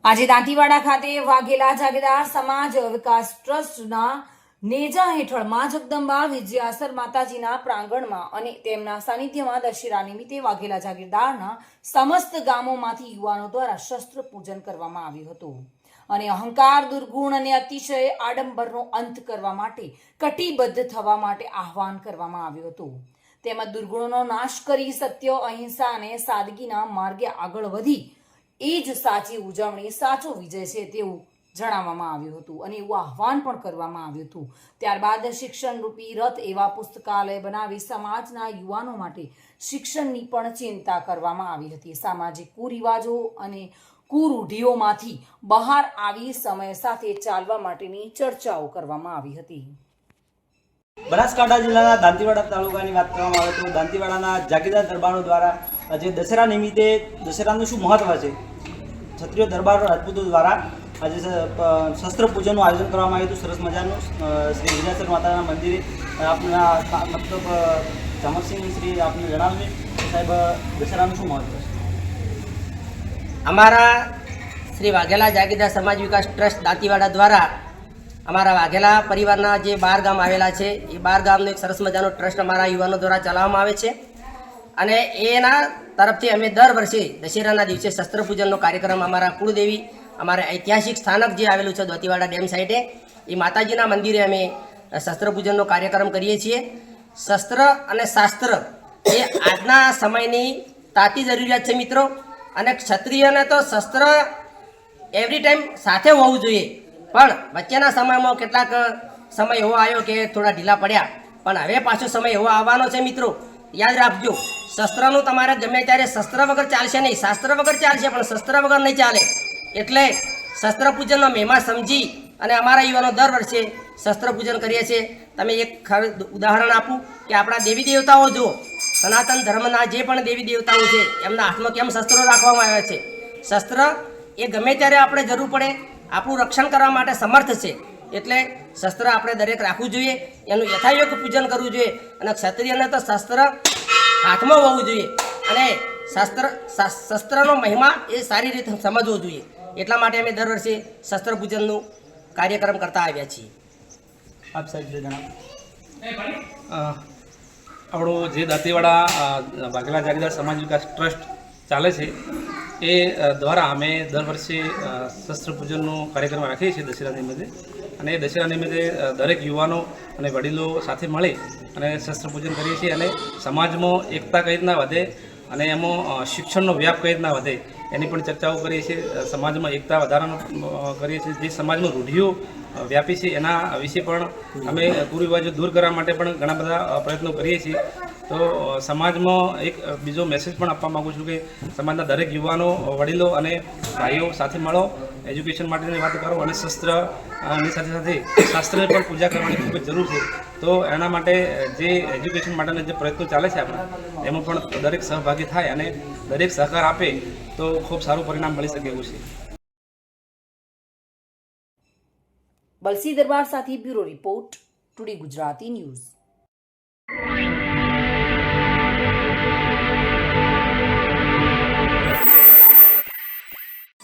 આજે દાંતીવાડા ખાતે વાઘેલા જાગીરદાર સમાજ વિકાસ ટ્રસ્ટના નેજા હેઠળ મા જગદંબા વિજયાસર માતાજીના પ્રાંગણમાં અને તેમના સાનિધ્યમાં દશેરા નિમિત્તે વાઘેલા જાગીરદારના સમસ્ત ગામોમાંથી યુવાનો દ્વારા શસ્ત્ર પૂજન કરવામાં આવ્યું હતું અને અહંકાર, દુર્ગુણ અને અતિશય આડંબરનો અંત કરવા માટે કટિબદ્ધ થવા માટે આહવાન કરવામાં આવ્યું હતું. તેમજ દુર્ગુણોનો નાશ કરી સત્ય, અહિંસા અને સાદગીના માર્ગે આગળ વધી એ જ સાચી ઉજવણી, સાચો વિજય છે તેવું જણાવવામાં આવ્યું હતું અને એવું આહવાન પણ કરવામાં આવ્યું હતું. ત્યારબાદ શિક્ષણ રૂપી રથ એવા પુસ્તકાલય બનાવી સમાજના યુવાનો માટે શિક્ષણની પણ ચિંતા કરવામાં આવી હતી. સામાજિક કુરિવાજો અને કુરૂઢિઓમાંથી બહાર આવી સમય સાથે ચાલવા માટેની ચર્ચાઓ કરવામાં આવી હતી. બનાસકાંઠા જિલ્લાના દાંતીવાડા તાલુકાની વાત કરવામાં આવે તો દાંતીવાડાના જાગીરદાર દરબારો દ્વારા આજે દશેરા નિમિત્તે દશેરાનું શું મહત્વ છે, ક્ષત્રિય દરબાર રાજપૂતો દ્વારા આજે શસ્ત્ર પૂજનનું આયોજન કરવામાં આવ્યું હતું. સરસ મજાનું શ્રી વિજયાસર માતાના મંદિરે આપના મતલબ જામરસિંહ શ્રી આપને જણાવશે સાહેબ દશેરાનું શું મહત્વ છે? અમારા શ્રી વાઘેલા જાગીરદાર સમાજ વિકાસ ટ્રસ્ટ દાંતીવાડા દ્વારા અમારા વાઘેલા પરિવારના જે 12 ગામ આવેલા છે એ 12 ગામનો એક સરસ મજાનો ટ્રસ્ટ અમારા યુવાનો દ્વારા ચલાવવામાં આવે છે અને એના તરફથી અમે દર વર્ષે દશેરાના દિવસે શસ્ત્ર પૂજનનો કાર્યક્રમ અમારા કુળદેવી, અમારા ઐતિહાસિક સ્થાનક જે આવેલું છે દાંતીવાડા ડેમ સાઈડે, એ માતાજીના મંદિરે અમે શસ્ત્ર પૂજનનો કાર્યક્રમ કરીએ છીએ. શસ્ત્ર અને શાસ્ત્ર એ આજના સમયની તાતી જરૂરિયાત છે મિત્રો, અને ક્ષત્રિયને તો શસ્ત્ર એવરી ટાઈમ સાથે હોવું જોઈએ. પણ વચ્ચેના સમયમાં કેટલાક સમય એવો આવ્યો કે થોડા ઢીલા પડ્યા, પણ હવે પાછો સમય એવો આવવાનો છે મિત્રો, યાદ રાખજો. શસ્ત્રનું તમારે ગમે ત્યારે શસ્ત્ર વગર ચાલશે નહીં, શાસ્ત્ર વગર ચાલશે પણ શસ્ત્ર વગર નહીં ચાલે. એટલે શસ્ત્ર પૂજનનો મહિમા સમજી અને અમારા યુવાનો દર વર્ષે શસ્ત્ર પૂજન કરીએ છીએ. તમે એક ઉદાહરણ આપું કે આપણા દેવી દેવતાઓ જુઓ, સનાતન ધર્મના જે પણ દેવી દેવતાઓ છે એમના હાથમાં કેમ શસ્ત્રો રાખવામાં આવ્યા છે. શસ્ત્ર એ ગમે ત્યારે આપણે જરૂર પડે આપણું રક્ષણ કરવા માટે સમર્થ છે. એટલે શસ્ત્ર આપણે દરેક રાખવું જોઈએ, એનું યથાયોગ્ય પૂજન કરવું જોઈએ અને ક્ષત્રિયને તો શસ્ત્ર હાથમાં હોવું જોઈએ અને શસ્ત્રનો મહિમા એ સારી રીતે સમજવો જોઈએ. એટલા માટે અમે દર વર્ષે શસ્ત્ર પૂજનનું કાર્યક્રમ કરતા આવ્યા છીએ. આપ સાહેબ જણાવો. આપણો જે દાંતીવાડા વાઘેલા જાગીરદાર સમાજ વિકાસ ટ્રસ્ટ ચાલે છે એ દ્વારા અમે દર વર્ષે શસ્ત્ર પૂજનનો કાર્યક્રમ રાખીએ છીએ દશેરા નિમિત્તે. અને એ દશેરા નિમિત્તે દરેક યુવાનો અને વડીલો સાથે મળી અને શસ્ત્ર પૂજન કરીએ છીએ અને સમાજમાં એકતા કઈ રીતના વધે અને એમાં શિક્ષણનો વ્યાપ કઈ રીતના વધે એની પણ ચર્ચાઓ કરીએ છીએ. સમાજમાં એકતા વધારાનો કરીએ છીએ. જે સમાજમાં રૂઢિઓ વ્યાપી છે એના વિશે પણ અમે કુરિવાજો દૂર કરવા માટે પણ ઘણા બધા પ્રયત્નો કરીએ છીએ. તો સમાજમાં એક બીજો મેસેજ પણ આપવા માગું છું કે સમાજના દરેક યુવાનો, વડીલો અને ભાઈઓ સાથે મળો, એજ્યુકેશન માટેની વાત કરો અને શસ્ત્રની સાથે સાથે શાસ્ત્રની પણ પૂજા કરવાની ખૂબ જ જરૂર છે. તો એના માટે જે એજ્યુકેશન માટેના જે પ્રયત્નો ચાલે છે આપણા, એમાં પણ દરેક સહભાગી થાય અને દરેક સહકાર આપે તો ખૂબ સારું પરિણામ મળી શકે એવું છે. બલસી દરબાર સાથે bureau report, today Gujarati news.